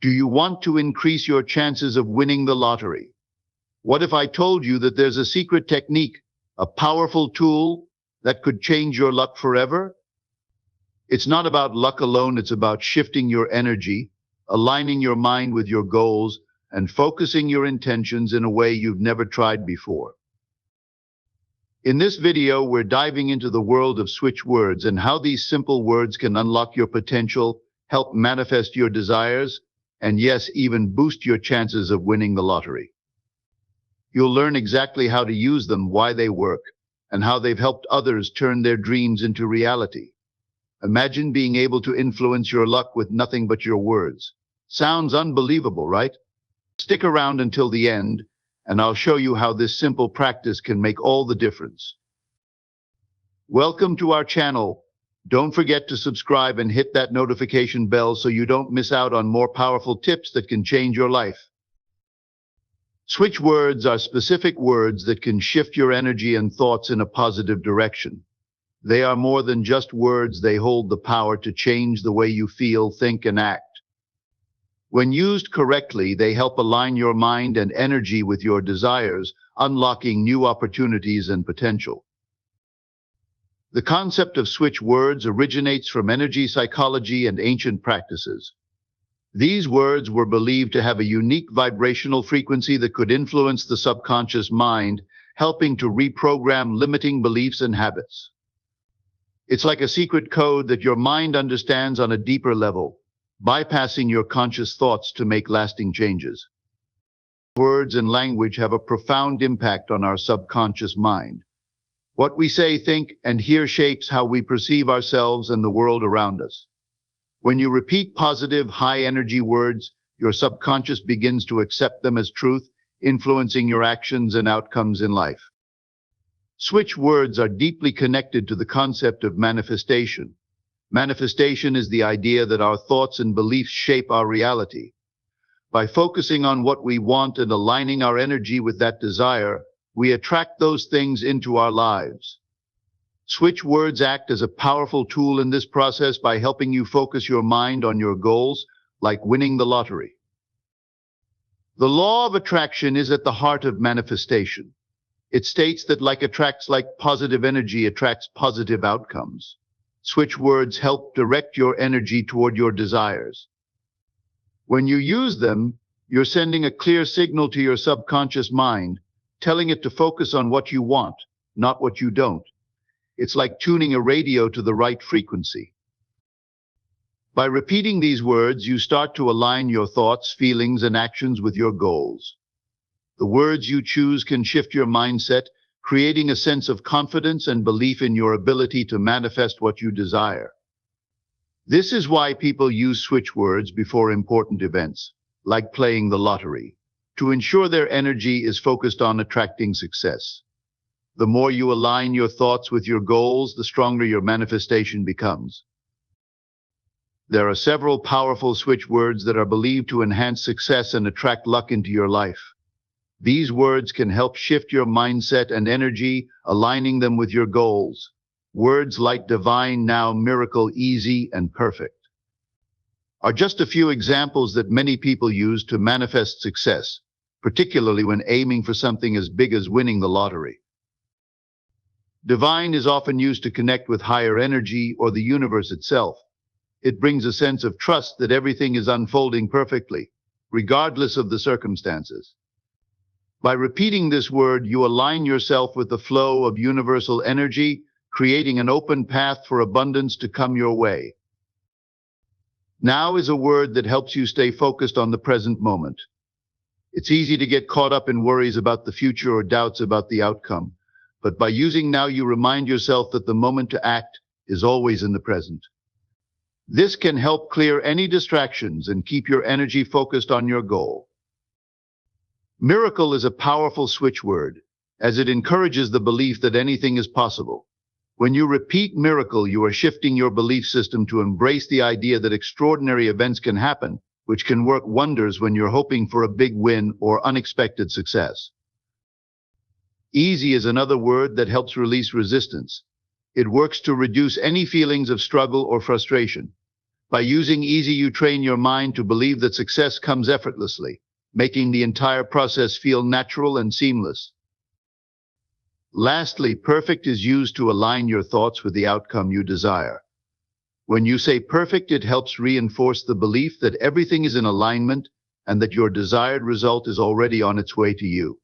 Do you want to increase your chances of winning the lottery? What if I told you that there's a secret technique, a powerful tool that could change your luck forever? It's not about luck alone, it's about shifting your energy, aligning your mind with your goals, and focusing your intentions in a way you've never tried before. In this video, we're diving into the world of switch words and how these simple words can unlock your potential, help manifest your desires, and yes, even boost your chances of winning the lottery. You'll learn exactly how to use them, why they work, and how they've helped others turn their dreams into reality. Imagine being able to influence your luck with nothing but your words. Sounds unbelievable, right? Stick around until the end, and I'll show you how this simple practice can make all the difference. Welcome to our channel. Don't forget to subscribe and hit that notification bell so you don't miss out on more powerful tips that can change your life. Switch words are specific words that can shift your energy and thoughts in a positive direction. They are more than just words, they hold the power to change the way you feel, think, and act. When used correctly, they help align your mind and energy with your desires, unlocking new opportunities and potential. The concept of switch words originates from energy psychology and ancient practices. These words were believed to have a unique vibrational frequency that could influence the subconscious mind, helping to reprogram limiting beliefs and habits. It's like a secret code that your mind understands on a deeper level, bypassing your conscious thoughts to make lasting changes. Words and language have a profound impact on our subconscious mind. What we say, think, and hear shapes how we perceive ourselves and the world around us. When you repeat positive, high-energy words, your subconscious begins to accept them as truth, influencing your actions and outcomes in life. Switch words are deeply connected to the concept of manifestation. Manifestation is the idea that our thoughts and beliefs shape our reality. By focusing on what we want and aligning our energy with that desire, we attract those things into our lives. Switch words act as a powerful tool in this process by helping you focus your mind on your goals, like winning the lottery. The law of attraction is at the heart of manifestation. It states that like attracts like, positive energy attracts positive outcomes. Switch words help direct your energy toward your desires. When you use them, you're sending a clear signal to your subconscious mind, telling it to focus on what you want, not what you don't. It's like tuning a radio to the right frequency. By repeating these words, you start to align your thoughts, feelings, and actions with your goals. The words you choose can shift your mindset, creating a sense of confidence and belief in your ability to manifest what you desire. This is why people use switch words before important events, like playing the lottery, to ensure their energy is focused on attracting success. The more you align your thoughts with your goals, the stronger your manifestation becomes. There are several powerful switch words that are believed to enhance success and attract luck into your life. These words can help shift your mindset and energy, aligning them with your goals. Words like divine, now, miracle, easy, and perfect are just a few examples that many people use to manifest success, particularly when aiming for something as big as winning the lottery. Divine is often used to connect with higher energy or the universe itself. It brings a sense of trust that everything is unfolding perfectly, regardless of the circumstances. By repeating this word, you align yourself with the flow of universal energy, creating an open path for abundance to come your way. Now is a word that helps you stay focused on the present moment. It's easy to get caught up in worries about the future or doubts about the outcome. But by using now, you remind yourself that the moment to act is always in the present. This can help clear any distractions and keep your energy focused on your goal. Miracle is a powerful switch word, as it encourages the belief that anything is possible. When you repeat miracle, you are shifting your belief system to embrace the idea that extraordinary events can happen, which can work wonders when you're hoping for a big win or unexpected success. Easy is another word that helps release resistance. It works to reduce any feelings of struggle or frustration. By using easy, you train your mind to believe that success comes effortlessly, making the entire process feel natural and seamless. Lastly, perfect is used to align your thoughts with the outcome you desire. When you say perfect, it helps reinforce the belief that everything is in alignment and that your desired result is already on its way to you.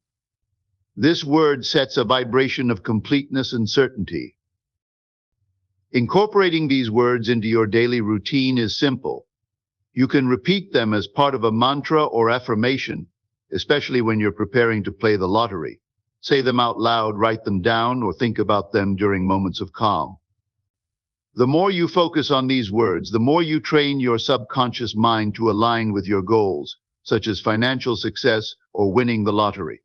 This word sets a vibration of completeness and certainty. Incorporating these words into your daily routine is simple. You can repeat them as part of a mantra or affirmation, especially when you're preparing to play the lottery. Say them out loud, write them down, or think about them during moments of calm. The more you focus on these words, the more you train your subconscious mind to align with your goals, such as financial success or winning the lottery.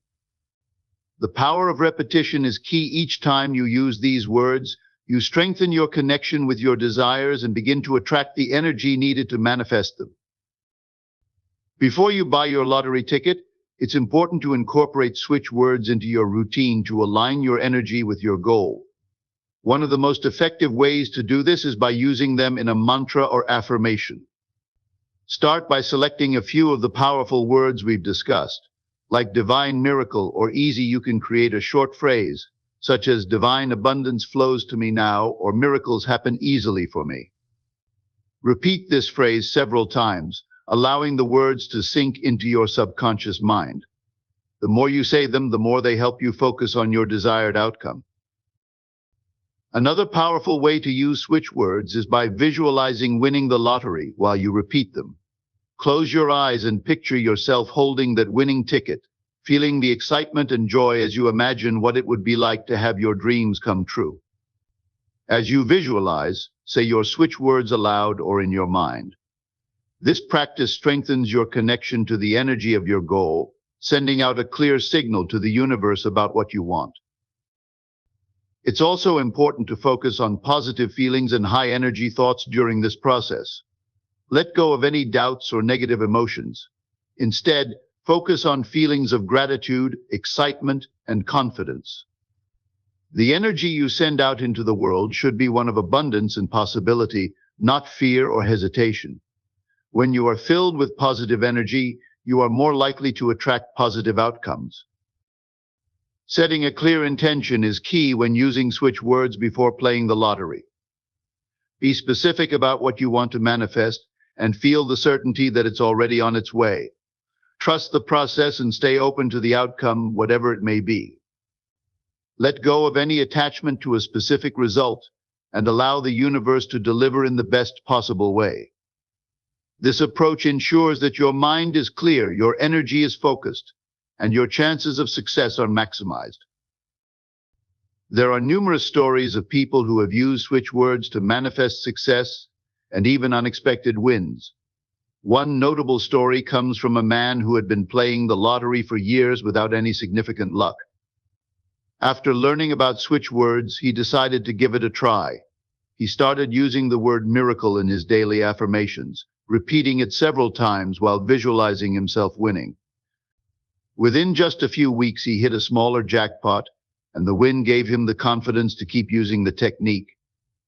The power of repetition is key. Each time you use these words, you strengthen your connection with your desires and begin to attract the energy needed to manifest them. Before you buy your lottery ticket, it's important to incorporate switch words into your routine to align your energy with your goal. One of the most effective ways to do this is by using them in a mantra or affirmation. Start by selecting a few of the powerful words we've discussed. Like divine miracle or easy, you can create a short phrase, such as divine abundance flows to me now, or miracles happen easily for me. Repeat this phrase several times, allowing the words to sink into your subconscious mind. The more you say them, the more they help you focus on your desired outcome. Another powerful way to use switch words is by visualizing winning the lottery while you repeat them. Close your eyes and picture yourself holding that winning ticket, feeling the excitement and joy as you imagine what it would be like to have your dreams come true. As you visualize, say your switch words aloud or in your mind. This practice strengthens your connection to the energy of your goal, sending out a clear signal to the universe about what you want. It's also important to focus on positive feelings and high energy thoughts during this process. Let go of any doubts or negative emotions. Instead, focus on feelings of gratitude, excitement, and confidence. The energy you send out into the world should be one of abundance and possibility, not fear or hesitation. When you are filled with positive energy, you are more likely to attract positive outcomes. Setting a clear intention is key when using switch words before playing the lottery. Be specific about what you want to manifest and feel the certainty that it's already on its way. Trust the process and stay open to the outcome, whatever it may be. Let go of any attachment to a specific result and allow the universe to deliver in the best possible way. This approach ensures that your mind is clear, your energy is focused, and your chances of success are maximized. There are numerous stories of people who have used switch words to manifest success and even unexpected wins. One notable story comes from a man who had been playing the lottery for years without any significant luck. After learning about switch words, he decided to give it a try. He started using the word miracle in his daily affirmations, repeating it several times while visualizing himself winning. Within just a few weeks, he hit a smaller jackpot, and the win gave him the confidence to keep using the technique.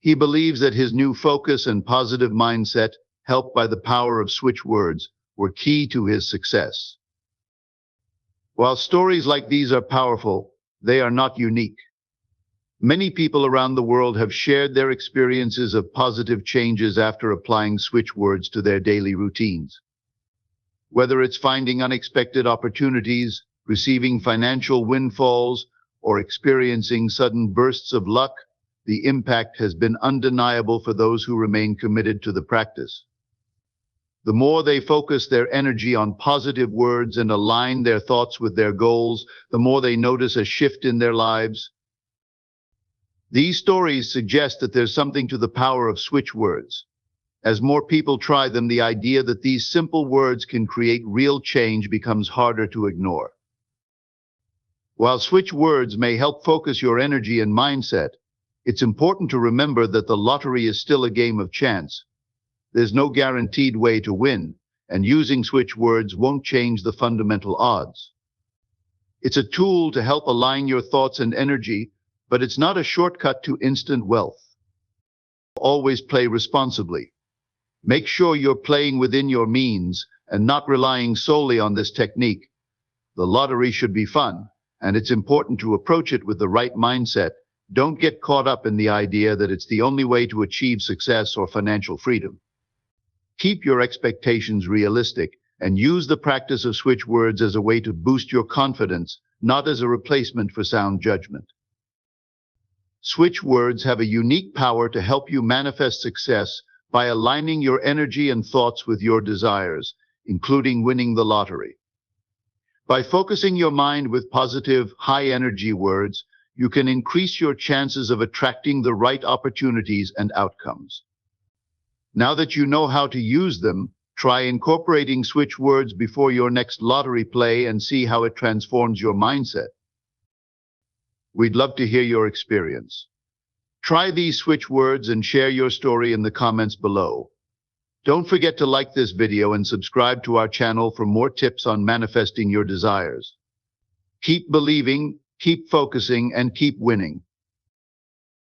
He believes that his new focus and positive mindset, helped by the power of switch words, were key to his success. While stories like these are powerful, they are not unique. Many people around the world have shared their experiences of positive changes after applying switch words to their daily routines. Whether it's finding unexpected opportunities, receiving financial windfalls, or experiencing sudden bursts of luck, the impact has been undeniable for those who remain committed to the practice. The more they focus their energy on positive words and align their thoughts with their goals, the more they notice a shift in their lives. These stories suggest that there's something to the power of switch words. As more people try them, the idea that these simple words can create real change becomes harder to ignore. While switch words may help focus your energy and mindset, it's important to remember that the lottery is still a game of chance. There's no guaranteed way to win, and using switch words won't change the fundamental odds. It's a tool to help align your thoughts and energy, but it's not a shortcut to instant wealth. Always play responsibly. Make sure you're playing within your means and not relying solely on this technique. The lottery should be fun, and it's important to approach it with the right mindset. Don't get caught up in the idea that it's the only way to achieve success or financial freedom. Keep your expectations realistic and use the practice of switch words as a way to boost your confidence, not as a replacement for sound judgment. Switch words have a unique power to help you manifest success by aligning your energy and thoughts with your desires, including winning the lottery. By focusing your mind with positive, high-energy words, you can increase your chances of attracting the right opportunities and outcomes. Now that you know how to use them, try incorporating switch words before your next lottery play and see how it transforms your mindset. We'd love to hear your experience. Try these switch words and share your story in the comments below. Don't forget to like this video and subscribe to our channel for more tips on manifesting your desires. Keep believing, keep focusing, and keep winning.